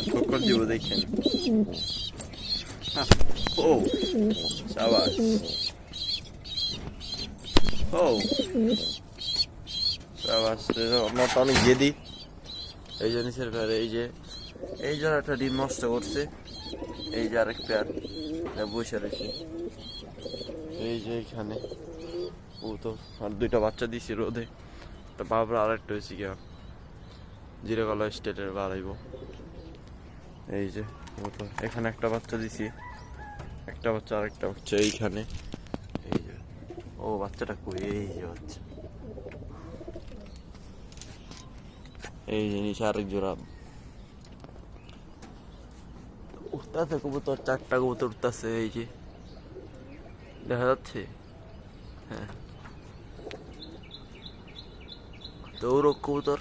ঠোকর দিব দেখেন। ও সাবাস। ও সাবাস, আমরা তো অনেক জেদি। এই যে নিচের পেয়ারে, এই যে একটা ডিম নষ্ট করছে। এই যে আরেক পেয়ার বসে রয়েছে। এই যে এখানে ও তো আর দুইটা বাচ্চা দিছি রোদে। তা বাবরা আরেকটা হয়েছে কি জিরে কলা স্টেটের বাড়াইব। এই যে ও তো এখানে একটা বাচ্চা দিছি, একটা বাচ্চা আরেকটা বাচ্চা এইখানে। এই যে ও বাচ্চাটা কই, এই যে বাচ্চা, এই যে নিচে আরেক জোড়া উঠতেছে কবুতর, চারটা কবুতর উঠতেছে। এই যে দেখা যাচ্ছে, হ্যাঁ, তো ওরক কবুতর।